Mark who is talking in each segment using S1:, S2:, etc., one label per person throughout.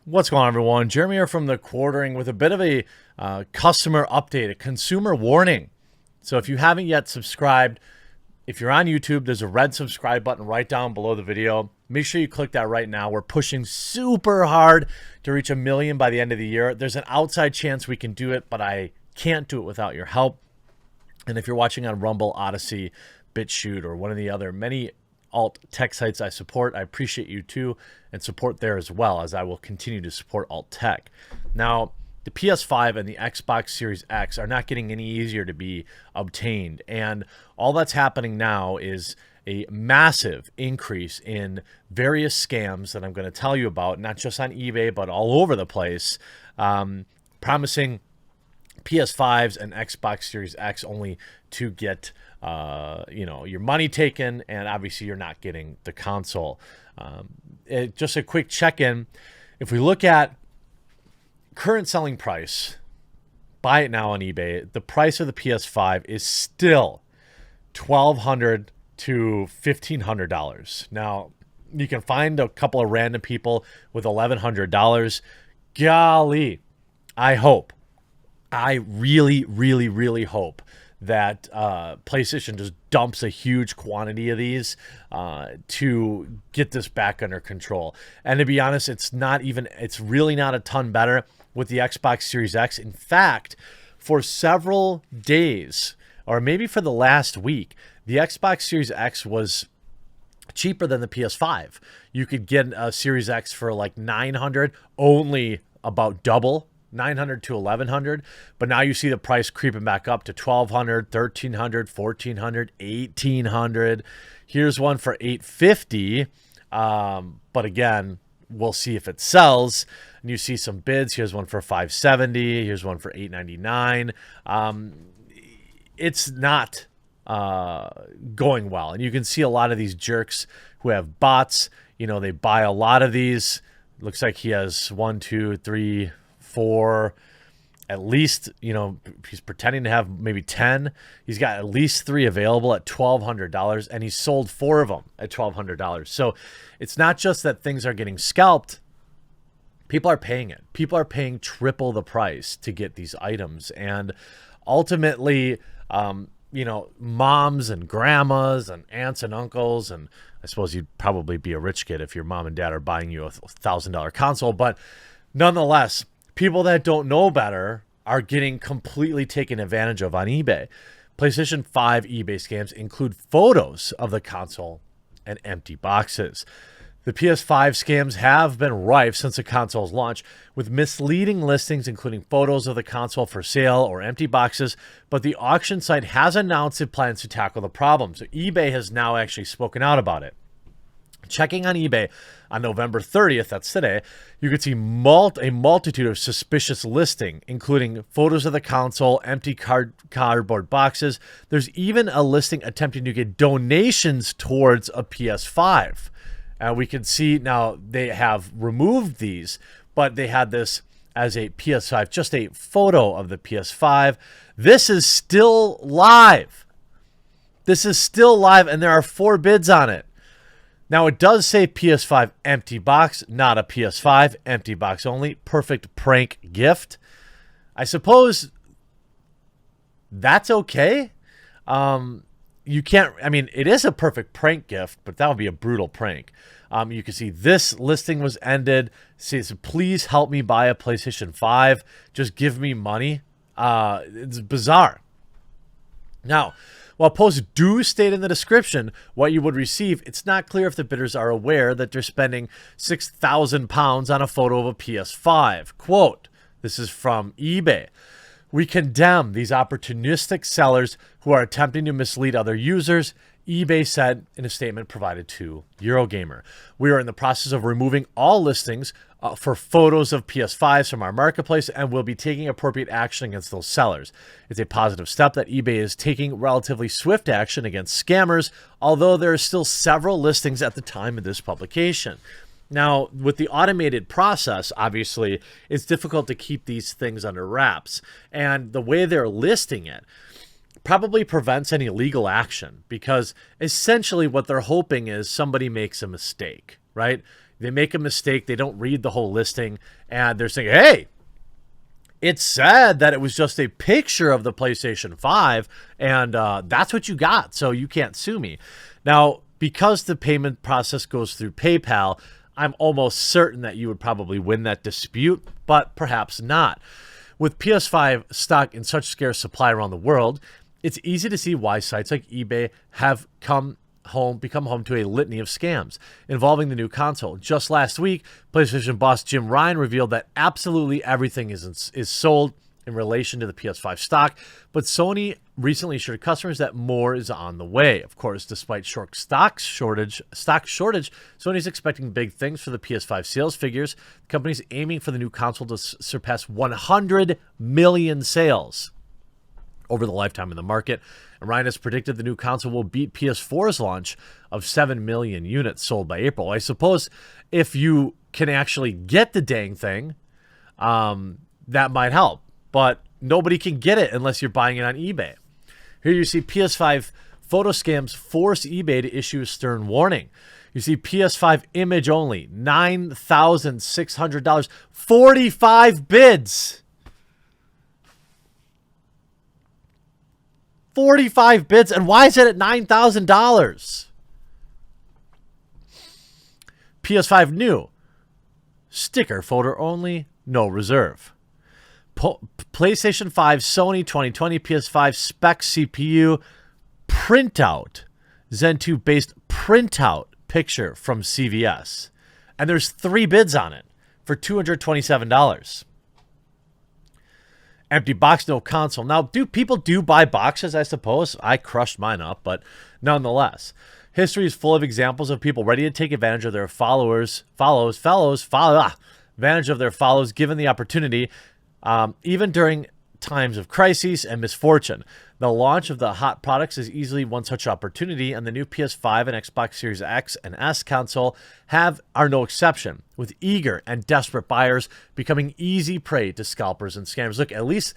S1: What's going on, everyone? Jeremy here from The Quartering with a bit of a customer update, a consumer warning. So if you haven't yet subscribed, if you're on YouTube, there's a red subscribe button right down below the video. Make sure you click that right now. We're pushing super hard to reach 1 million by the end of the year. There's an outside chance we can do it, but I can't do it without your help. And if you're watching on Rumble, Odyssey, BitChute, or one of the other many alt tech sites I support, I appreciate you too, and support there as well, as I will continue to support alt tech. Now, the PS5 and the Xbox Series X are not getting any easier to be obtained, and all that's happening now is a massive increase in various scams that I'm going to tell you about, not just on eBay, but all over the place, promising PS5s and Xbox Series X only to get your money taken, and obviously you're not getting the console. Just a quick check-in. If we look at current selling price, buy it now on eBay, the price of the PS5 is still $1,200 to $1,500. Now, you can find a couple of random people with $1,100. Golly, I really hope that PlayStation just dumps a huge quantity of these to get this back under control. And to be honest, it's really not a ton better with the Xbox Series X. In fact, for several days, or maybe for the last week, the Xbox Series X was cheaper than the PS5. You could get a Series X for like $900, only about double, $900 to $1,100, but now you see the price creeping back up to $1,200, $1,300, $1,400, $1,800. Here's one for $850, but again, we'll see if it sells. And you see some bids. Here's one for $570. Here's one for $899. It's not going well, and you can see a lot of these jerks who have bots. They buy a lot of these. Looks like he has 1, 2, 3, 4, at least, he's pretending to have maybe 10. He's got at least 3 available at $1,200, and he's sold 4 of them at $1,200. So it's not just that things are getting scalped. People are paying it. People are paying triple the price to get these items. And ultimately, moms and grandmas and aunts and uncles, and I suppose you'd probably be a rich kid if your mom and dad are buying you a $1,000 console, but nonetheless, people that don't know better are getting completely taken advantage of on eBay. PlayStation 5 eBay scams include photos of the console and empty boxes. The PS5 scams have been rife since the console's launch, with misleading listings including photos of the console for sale or empty boxes, but the auction site has announced it plans to tackle the problem. So eBay has now actually spoken out about it. Checking on eBay on November 30th, that's today, you could see a multitude of suspicious listings, including photos of the console, empty cardboard boxes. There's even a listing attempting to get donations towards a PS5. We can see now they have removed these, but they had this as a PS5, just a photo of the PS5. This is still live. This is still live, and there are 4 bids on it. Now, it does say PS5 empty box, not a PS5, empty box only. Perfect prank gift. I suppose that's okay. You can't, it is a perfect prank gift, but that would be a brutal prank. You can see this listing was ended. It says, please help me buy a PlayStation 5. Just give me money. It's bizarre. Now, while posts do state in the description what you would receive, it's not clear if the bidders are aware that they're spending £6,000 on a photo of a PS5. Quote, this is from eBay. We condemn these opportunistic sellers who are attempting to mislead other users, eBay said in a statement provided to Eurogamer. We are in the process of removing all listings for photos of PS5s from our marketplace and will be taking appropriate action against those sellers. It's a positive step that eBay is taking relatively swift action against scammers, although there are still several listings at the time of this publication. Now, with the automated process, obviously, it's difficult to keep these things under wraps. And the way they're listing it probably prevents any legal action, because essentially what they're hoping is somebody makes a mistake, right? They make a mistake. They don't read the whole listing, and they're saying, hey, it said that it was just a picture of the PlayStation 5, and that's what you got, so you can't sue me. Now, because the payment process goes through PayPal, I'm almost certain that you would probably win that dispute, but perhaps not. With PS5 stock in such scarce supply around the world, it's easy to see why sites like eBay have become home to a litany of scams involving the new console. Just last week, PlayStation boss Jim Ryan revealed that absolutely everything is sold in relation to the PS5 stock, but Sony recently assured customers that more is on the way. Of course, despite stock shortage, Sony's expecting big things for the PS5 sales figures. The company's aiming for the new console to surpass 100 million sales over the lifetime of the market. And Ryan has predicted the new console will beat PS4's launch of 7 million units sold by April. I suppose if you can actually get the dang thing, that might help. But nobody can get it unless you're buying it on eBay. Here you see PS5 photo scams force eBay to issue a stern warning. You see PS5 image only, $9,600, 45 bids. 45 bids, and why is it at $9,000? PS5 new, sticker photo only, no reserve. PlayStation 5 Sony 2020 PS5 spec CPU printout, Zen 2 based printout picture from CVS, and there's 3 bids on it for $227. Empty box, no console. Now, people do buy boxes, I suppose. I crushed mine up, but nonetheless. History is full of examples of people ready to take advantage of their advantage of their follows given the opportunity, even during times of crises and misfortune. The launch of the hot products is easily one such opportunity, and the new PS5 and Xbox Series X and S console are no exception, with eager and desperate buyers becoming easy prey to scalpers and scammers. Look, at least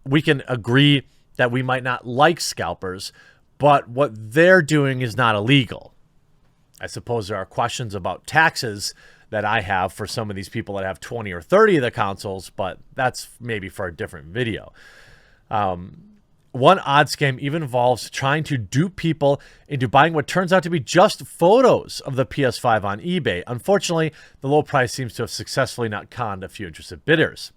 S1: we can agree that we might not like scalpers, but what they're doing is not illegal. I suppose there are questions about taxes that I have for some of these people that have 20 or 30 of the consoles, but that's maybe for a different video. One odd scam even involves trying to dupe people into buying what turns out to be just photos of the PS5 on eBay. Unfortunately, the low price seems to have successfully not conned a few interested bidders.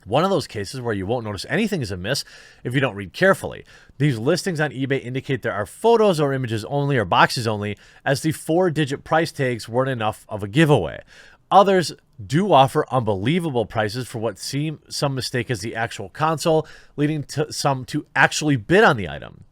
S1: One of those cases where you won't notice anything is amiss if you don't read carefully. These listings on eBay indicate there are photos or images only or boxes only, as the 4-digit price tags weren't enough of a giveaway. Others do offer unbelievable prices for what some mistake as the actual console, leading to some to actually bid on the item.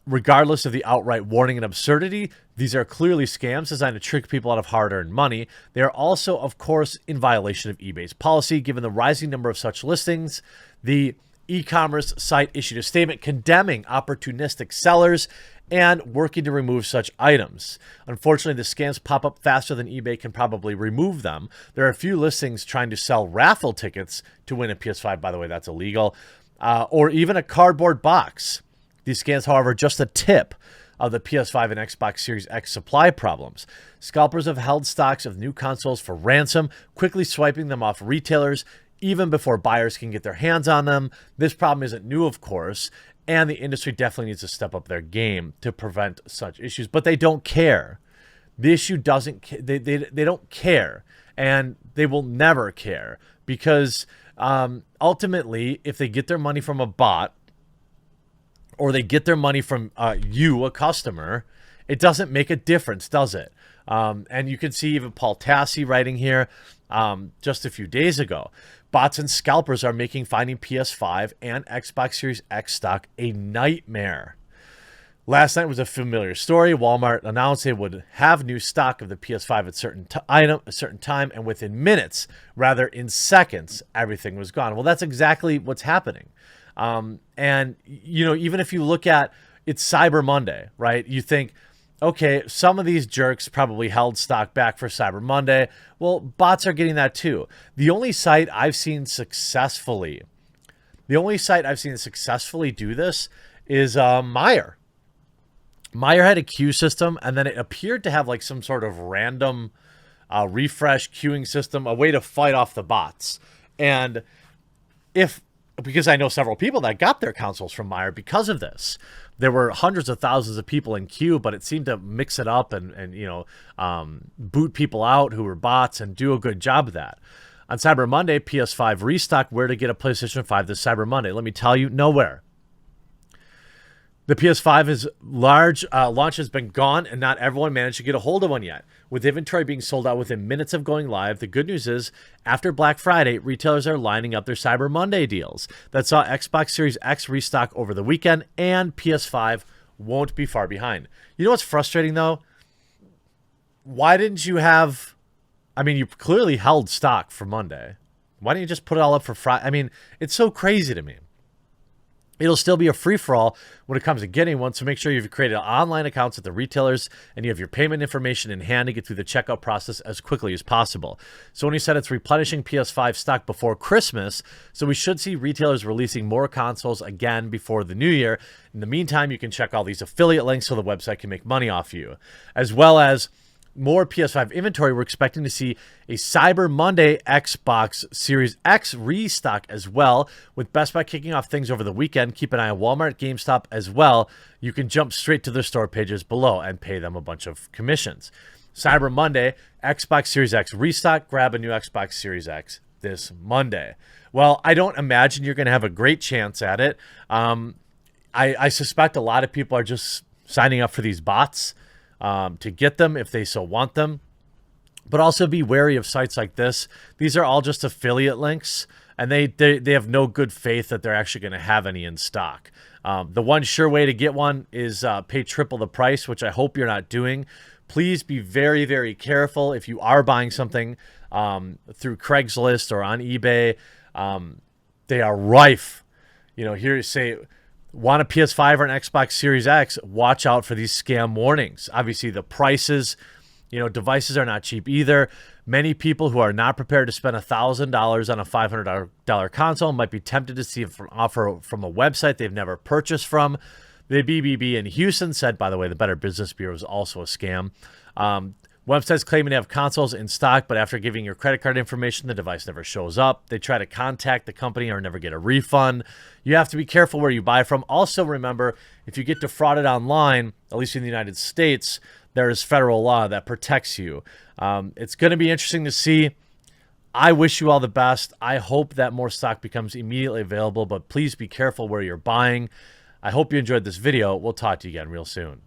S1: Regardless of the outright warning and absurdity, these are clearly scams designed to trick people out of hard-earned money. They are also, of course, in violation of eBay's policy. Given the rising number of such listings, the e-commerce site issued a statement condemning opportunistic sellers and working to remove such items. Unfortunately, the scams pop up faster than eBay can probably remove them. There are a few listings trying to sell raffle tickets to win a PS5. By the way, that's illegal. Or even a cardboard box. These scams, however, are just a tip of the PS5 and Xbox Series X supply problems. Scalpers have held stocks of new consoles for ransom, quickly swiping them off retailers even before buyers can get their hands on them. This problem isn't new, of course, and the industry definitely needs to step up their game to prevent such issues. But they don't care. The issue doesn't. They don't care, and they will never care, because ultimately, if they get their money from a bot, or they get their money from you, a customer, it doesn't make a difference, does it? And you can see even Paul Tassi writing here just a few days ago. Bots and scalpers are making finding PS5 and Xbox Series X stock a nightmare. Last night was a familiar story. Walmart announced they would have new stock of the PS5 at a certain time, and within minutes, rather in seconds, everything was gone. Well, that's exactly what's happening. And, you know, even if you look at it's Cyber Monday, right? You think, okay, some of these jerks probably held stock back for Cyber Monday. Well, bots are getting that too. The only site I've seen successfully do this is Meijer. Meijer had a queue system, and then it appeared to have like some sort of random refresh queuing system, a way to fight off the bots. And because I know several people that got their consoles from Meijer because of this. There were hundreds of thousands of people in queue, but it seemed to mix it up and boot people out who were bots and do a good job of that. On Cyber Monday, PS5 restocked where to get a PlayStation 5 this Cyber Monday. Let me tell you, nowhere. The PS5 launch has been gone, and not everyone managed to get a hold of one yet. With inventory being sold out within minutes of going live, the good news is, after Black Friday, retailers are lining up their Cyber Monday deals that saw Xbox Series X restock over the weekend, and PS5 won't be far behind. You know what's frustrating, though? Why didn't you have... I mean, you clearly held stock for Monday. Why didn't you just put it all up for Friday? I mean, it's so crazy to me. It'll still be a free-for-all when it comes to getting one, so make sure you've created online accounts at the retailers and you have your payment information in hand to get through the checkout process as quickly as possible. Sony said it's replenishing PS5 stock before Christmas, so we should see retailers releasing more consoles again before the new year. In the meantime, you can check all these affiliate links so the website can make money off you, as well as more PS5 inventory. We're expecting to see a Cyber Monday Xbox Series X restock as well, with Best Buy kicking off things over the weekend. Keep an eye on Walmart, GameStop as well. You can jump straight to their store pages below and pay them a bunch of commissions. Cyber Monday, Xbox Series X restock. Grab a new Xbox Series X this Monday. Well, I don't imagine you're going to have a great chance at it. I suspect a lot of people are just signing up for these bots to get them if they so want them. But also be wary of sites like this. These are all just affiliate links, and they have no good faith that they're actually going to have any in stock. The one sure way to get one is pay triple the price, which I hope you're not doing. Please be very, very careful if you are buying something through Craigslist or on eBay. They are rife. You know, here you say, want a PS5 or an Xbox Series X, watch out for these scam warnings. Obviously, the prices, devices are not cheap either. Many people who are not prepared to spend $1,000 on a $500 console might be tempted to see an offer from a website they've never purchased from. The BBB in Houston said, by the way, the Better Business Bureau is also a scam. Websites claiming to have consoles in stock, but after giving your credit card information, the device never shows up. They try to contact the company or never get a refund. You have to be careful where you buy from. Also, remember, if you get defrauded online, at least in the United States, there is federal law that protects you. It's going to be interesting to see. I wish you all the best. I hope that more stock becomes immediately available, but please be careful where you're buying. I hope you enjoyed this video. We'll talk to you again real soon.